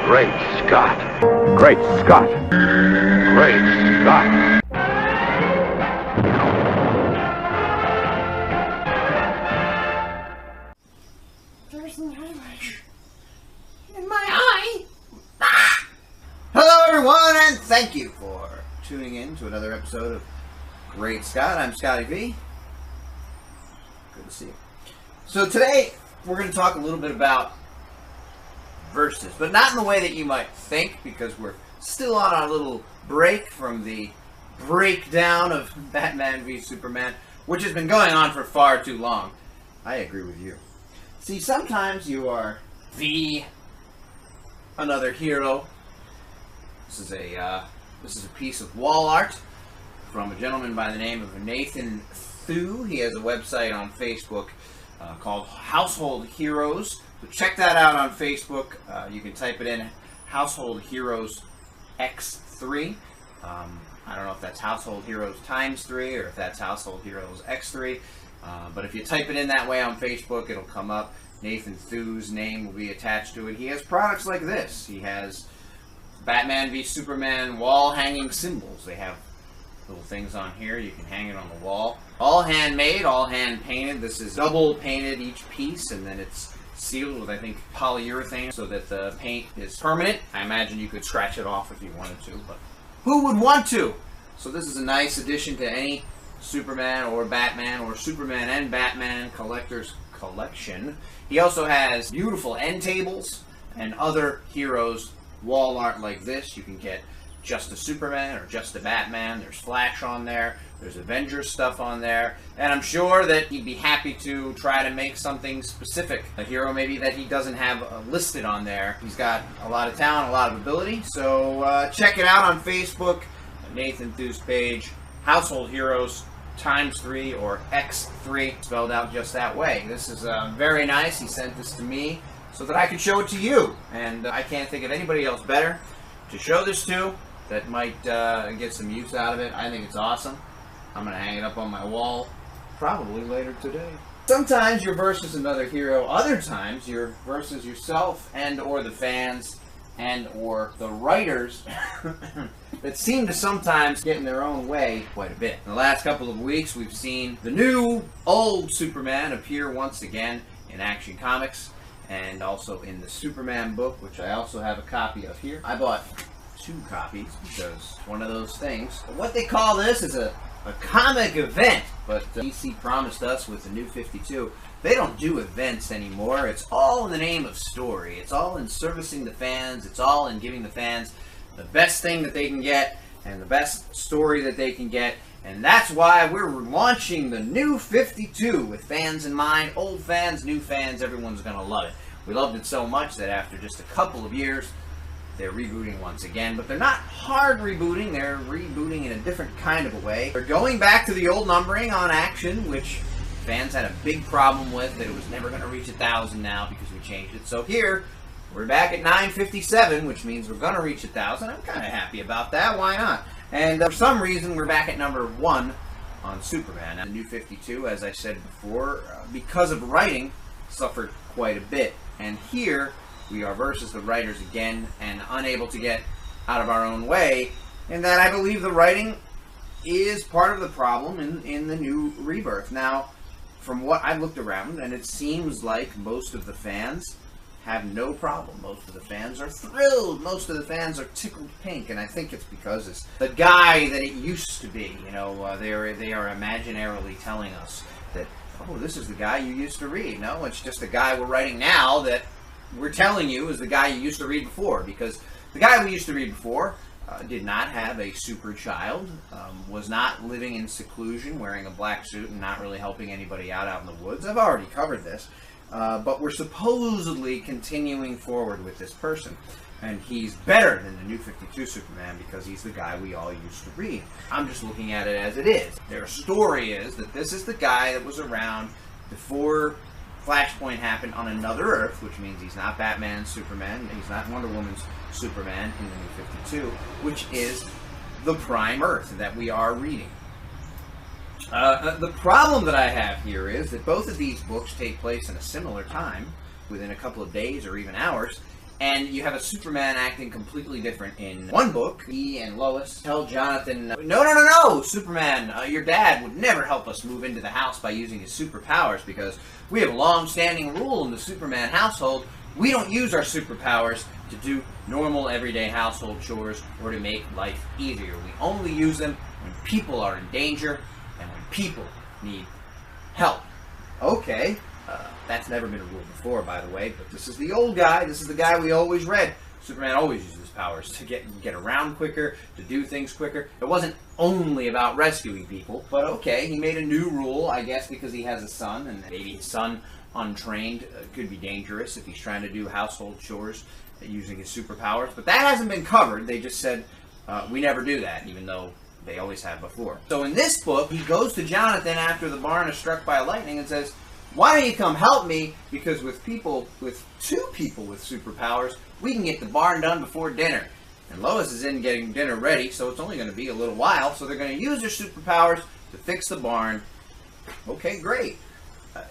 Great Scott. Great Scott. Great Scott. There's an eyelash in my eye. Ah! Hello, everyone, and thank you for tuning in to another episode of Great Scott. I'm Scotty V. Good to see you. So today, we're going to talk a little bit about verses, but not in the way that you might think, because we're still on our little break from the breakdown of Batman v Superman, which has been going on for far too long. I agree with you. See, sometimes you are another hero. This is a piece of wall art from a gentleman by the name of Nathan Thu. He has a website on Facebook called Household Heroes. So check that out on Facebook. You can type it in Household Heroes X3. I don't know if that's Household Heroes times 3 or if that's Household Heroes X3. But if you type it in that way on Facebook, it'll come up. Nathan Thu's name will be attached to it. He has products like this. He has Batman v Superman wall hanging symbols. They have little things on here. You can hang it on the wall. All handmade, all hand painted. This is double painted each piece, and then it's sealed with, I think, polyurethane so that the paint is permanent. I imagine you could scratch it off if you wanted to, but who would want to? So this is a nice addition to any Superman or Batman or Superman and Batman collector's collection. He also has beautiful end tables and other heroes wall art like this. You can get just a Superman or just a Batman. There's Flash on there. There's Avengers stuff on there. And I'm sure that he'd be happy to try to make something specific. A hero maybe that he doesn't have listed on there. He's got a lot of talent, a lot of ability. So check it out on Facebook. Nathan Thu's page. Household Heroes times 3 or X3, spelled out just that way. This is very nice. He sent this to me so that I could show it to you. And I can't think of anybody else better to show this to that might get some use out of it. I think it's awesome. I'm going to hang it up on my wall probably later today. Sometimes you're versus another hero. Other times you're versus yourself and or the fans and or the writers that seem to sometimes get in their own way quite a bit. In the last couple of weeks, we've seen the new old Superman appear once again in Action Comics and also in the Superman book, which I also have a copy of here. I bought 2 copies because one of those things. What they call this is a comic event, but DC promised us with the new 52, they don't do events anymore. It's all in the name of story. It's all in servicing the fans. It's all in giving the fans the best thing that they can get and the best story that they can get. And that's why we're launching the new 52 with fans in mind. Old fans, new fans, everyone's going to love it. We loved it so much that after just a couple of years, they're rebooting once again, but they're not hard rebooting. They're rebooting in a different kind of a way. They're going back to the old numbering on Action, which fans had a big problem with, that it was never going to reach 1,000 now because we changed it. So here, we're back at 957, which means we're going to reach 1,000. I'm kind of happy about that. Why not? And for some reason, we're back at number 1 on Superman. Now, the new 52, as I said before, because of writing, suffered quite a bit. And here, we are versus the writers again and unable to get out of our own way. And that I believe the writing is part of the problem in the new Rebirth. Now, from what I looked around, and it seems like most of the fans have no problem. Most of the fans are thrilled. Most of the fans are tickled pink. And I think it's because it's the guy that it used to be. You know, they are imaginarily telling us that, oh, this is the guy you used to read. No, it's just the guy we're writing now that we're telling you is the guy you used to read before, because the guy we used to read before did not have a super child, was not living in seclusion, wearing a black suit and not really helping anybody out in the woods. I've already covered this, but we're supposedly continuing forward with this person, and he's better than the new 52 Superman because he's the guy we all used to read. I'm just looking at it as it is. Their story is that this is the guy that was around before Flashpoint happened on another Earth, which means he's not Batman's Superman, he's not Wonder Woman's Superman in the new 52, which is the Prime Earth that we are reading. The problem that I have here is that both of these books take place in a similar time, within a couple of days or even hours, And you have a Superman acting completely different. In one book, he and Lois tell Jonathan, no, Superman, your dad would never help us move into the house by using his superpowers because we have a long-standing rule in the Superman household. We don't use our superpowers to do normal everyday household chores or to make life easier. We only use them when people are in danger and when people need help. Okay. That's never been a rule before, by the way, but this is the old guy. This is the guy we always read. Superman always uses his powers to get around quicker, to do things quicker. It wasn't only about rescuing people, but okay, he made a new rule, I guess, because he has a son, and maybe his son, untrained, could be dangerous if he's trying to do household chores using his superpowers. But that hasn't been covered. They just said, we never do that, even though they always have before. So in this book, he goes to Jonathan after the barn is struck by lightning and says, why don't you come help me? Because with two people with superpowers, we can get the barn done before dinner. And Lois is in getting dinner ready, so it's only going to be a little while. So they're going to use their superpowers to fix the barn. Okay, great.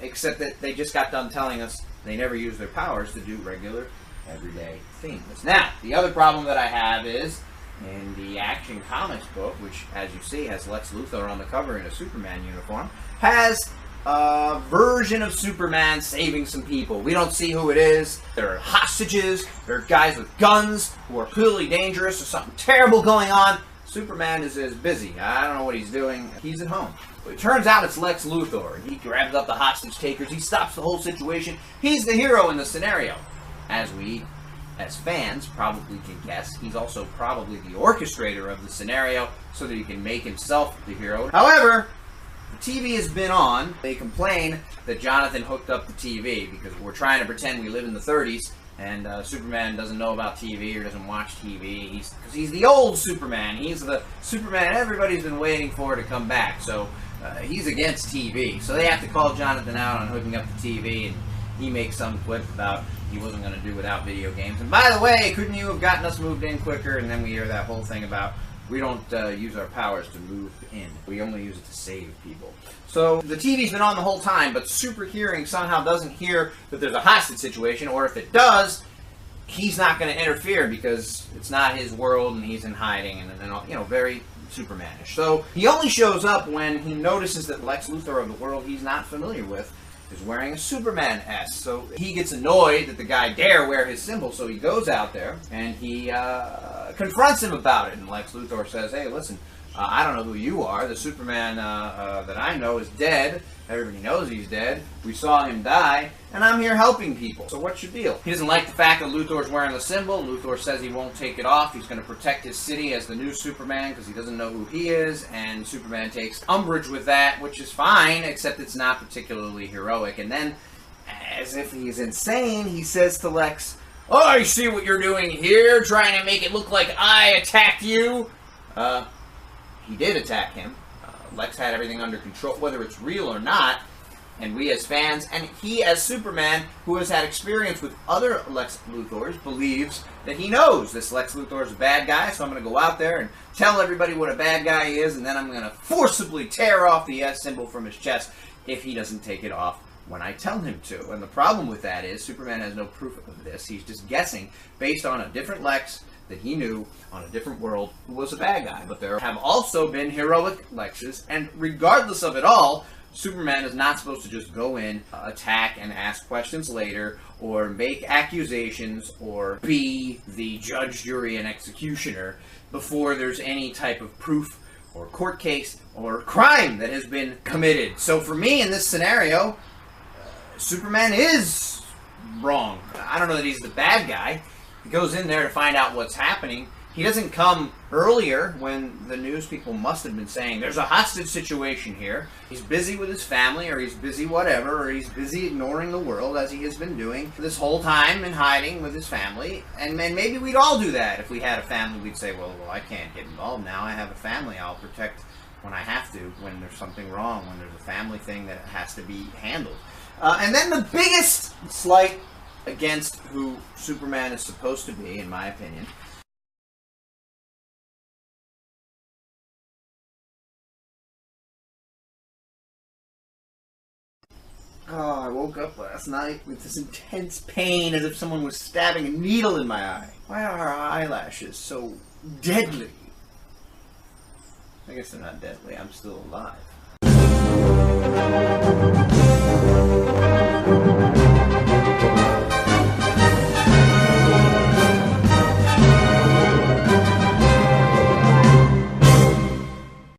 Except that they just got done telling us they never use their powers to do regular, everyday things. Now, the other problem that I have is, in the Action Comics book, which, as you see, has Lex Luthor on the cover in a Superman uniform, has a version of Superman saving some people. We don't see who it is. There are hostages. There are guys with guns who are clearly dangerous. There's something terrible going on. Superman is busy. I don't know what he's doing. He's at home. But it turns out it's Lex Luthor. He grabs up the hostage takers. He stops the whole situation. He's the hero in the scenario. As we, as fans, probably can guess, he's also probably the orchestrator of the scenario so that he can make himself the hero. However, the TV has been on. They complain that Jonathan hooked up the TV because we're trying to pretend we live in the 30s and Superman doesn't know about TV or doesn't watch TV. Because he's the old Superman. He's the Superman everybody's been waiting for to come back. So he's against TV. So they have to call Jonathan out on hooking up the TV, and he makes some clip about he wasn't going to do without video games. And by the way, couldn't you have gotten us moved in quicker? And then we hear that whole thing about we don't use our powers to move in. We only use it to save people. So the TV's been on the whole time, but Super Hearing somehow doesn't hear that there's a hostage situation, or if it does, he's not going to interfere because it's not his world and he's in hiding and you know, very Supermanish. So he only shows up when he notices that Lex Luthor of the world he's not familiar with is wearing a Superman S. So he gets annoyed that the guy dare wear his symbol, so he goes out there and he confronts him about it. And Lex Luthor says, hey, listen, I don't know who you are. The Superman that I know is dead. Everybody knows he's dead. We saw him die, and I'm here helping people. So what's your deal? He doesn't like the fact that Luthor's wearing the symbol. Luthor says he won't take it off. He's going to protect his city as the new Superman because he doesn't know who he is, and Superman takes umbrage with that, which is fine, except it's not particularly heroic. And then, as if he's insane, he says to Lex, oh, I see what you're doing here, trying to make it look like I attacked you. He did attack him. Lex had everything under control, whether it's real or not, and we as fans, and he as Superman, who has had experience with other Lex Luthors, believes that he knows this Lex Luthor is a bad guy, so I'm going to go out there and tell everybody what a bad guy he is, and then I'm going to forcibly tear off the S symbol from his chest if he doesn't take it off when I tell him to. And the problem with that is Superman has no proof of this. He's just guessing based on a different Lex that he knew on a different world who was a bad guy. But there have also been heroic Lexes, and regardless of it all, Superman is not supposed to just go in, attack, and ask questions later, or make accusations, or be the judge, jury, and executioner before there's any type of proof or court case or crime that has been committed. So for me, in this scenario, Superman is wrong. I don't know that he's the bad guy. He goes in there to find out what's happening. He doesn't come earlier when the news people must have been saying there's a hostage situation here. He's busy with his family, or he's busy whatever, or he's busy ignoring the world as he has been doing this whole time in hiding with his family. And maybe we'd all do that if we had a family. We'd say, well, I can't get involved now. I have a family. I'll protect when I have to, when there's something wrong, when there's a family thing that has to be handled. And then the biggest slight against who Superman is supposed to be, in my opinion, Oh, I woke up last night with this intense pain as if someone was stabbing a needle in my eye. Why are our eyelashes so deadly? I guess they're not deadly. I'm still alive.